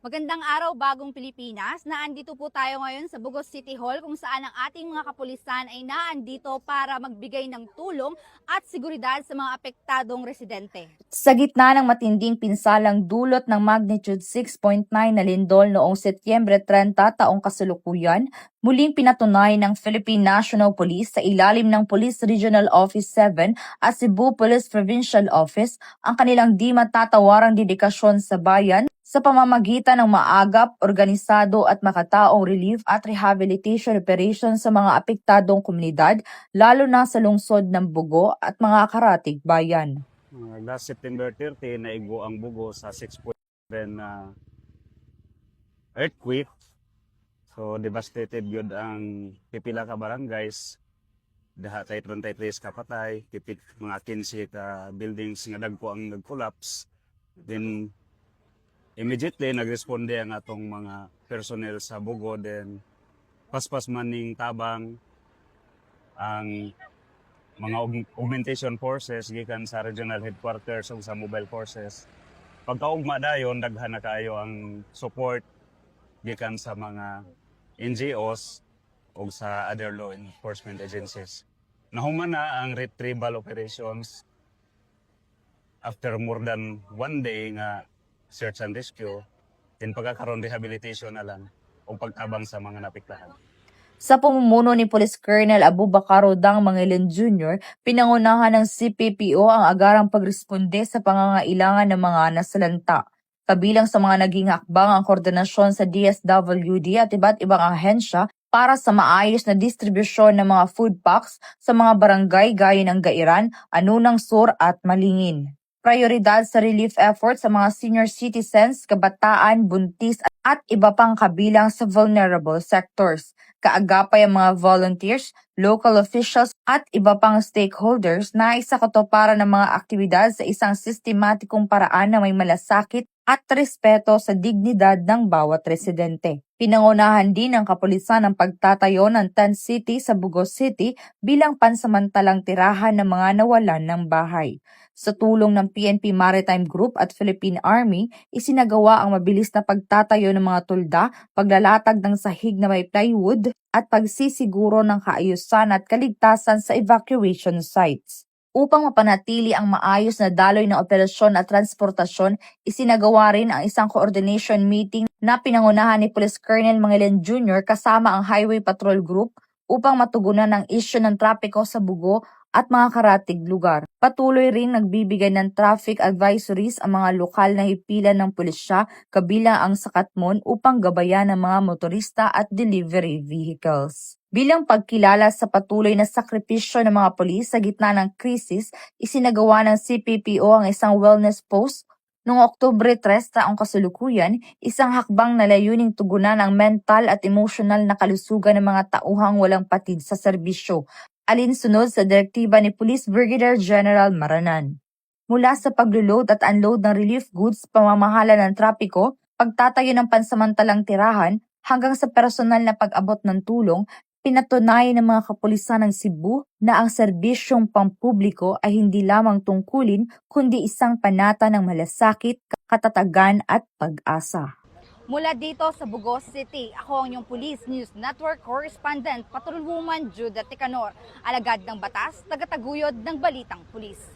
Magandang araw, bagong Pilipinas. Naandito po tayo ngayon sa Bugos City Hall kung saan ang ating mga kapulisan ay naandito para magbigay ng tulong at seguridad sa mga apektadong residente. Sa gitna ng matinding pinsalang dulot ng magnitude 6.9 na lindol noong Setyembre 30 taong kasalukuyan, muling pinatunay ng Philippine National Police sa ilalim ng Police Regional Office 7 at Cebu Police Provincial Office ang kanilang di matatawarang dedikasyon sa bayan sa pamamagitan ng maagap, organisado at makataong relief at rehabilitation operations sa mga apektadong komunidad, lalo na sa lungsod ng Bugo at mga karatig bayan. Last September 30, naigo ang Bugo sa 6.7 na earthquake. So, devastated yun ang pipila ka barangays. Daha tayo 33 ka patay, pipit mga 15 ka buildings nga dagpo ang nag-collapse. Then, immediately, nagresponde ang atong mga personnel sa Bugo. Then, paspas maning tabang ang mga augmentation forces gikan sa regional headquarters ug sa mobile forces. Pagkaugma dayon, daghan na kaayo ang support gikan sa mga NGOs o sa other law enforcement agencies. Nahuman na ang retrieval operations after more than 1 day nga search and rescue, then pagkakaroon rehabilitation na lang o pagtabang sa mga napiktahan. Sa pamumuno ni Police Colonel Abubakar Rodang Mangilan Jr., pinangunahan ng CPPO ang agarang pagresponde sa pangangailangan ng mga nasalanta. Kabilang sa mga naging hakbang ang koordinasyon sa DSWD at iba't ibang ahensya para sa maayos na distribusyon ng mga food packs sa mga barangay gaya ng Gairan, Anunang Sur at Malingin. Prioridad sa relief efforts sa mga senior citizens, kabataan, buntis at iba pang kabilang sa vulnerable sectors. Kaagapay ang mga volunteers, local officials at iba pang stakeholders na isa katuparan ng mga aktibidad sa isang sistematikong paraan na may malasakit at respeto sa dignidad ng bawat residente. Pinangunahan din ng kapulisan ang pagtatayo ng tent city sa Bugos City bilang pansamantalang tirahan ng mga nawalan ng bahay. Sa tulong ng PNP Maritime Group at Philippine Army, isinagawa ang mabilis na pagtatayo ng mga tulda, paglalatag ng sahig na may plywood, at pagsisiguro ng kaayusan at kaligtasan sa evacuation sites. Upang mapanatili ang maayos na daloy ng operasyon at transportasyon, isinagawa rin ang isang coordination meeting na pinangunahan ni Police Colonel Mangilan Jr. kasama ang Highway Patrol Group upang matugunan ang isyu ng trapiko sa Bugo at mga karatig lugar. Patuloy rin nagbibigay ng traffic advisories ang mga lokal na hipilan ng pulisya kabilang ang Sakatmon upang gabayan ang mga motorista at delivery vehicles. Bilang pagkilala sa patuloy na sakripisyo ng mga pulis sa gitna ng krisis, isinagawa ng CPPO ang isang wellness post noong Oktubre 3 taong kasalukuyan, isang hakbang na layuning tugunan ang mental at emosyonal na kalusugan ng mga tauhang walang patid sa serbisyo, alinsunod sa direktiba ni Police Brigadier General Maranan. Mula sa paglo-load at unload ng relief goods, pamamahala ng trapiko, pagtatayo ng pansamantalang tirahan, hanggang sa personal na pag-abot ng tulong, pinatunayan ng mga kapulisan ng Cebu na ang serbisyong pampubliko ay hindi lamang tungkulin kundi isang panata ng malasakit, katatagan at pag-asa. Mula dito sa Bugos City, ako ang inyong Police News Network Correspondent, Patrolwoman Judah Ticanor, alagad ng batas, tagataguyod ng Balitang Pulis.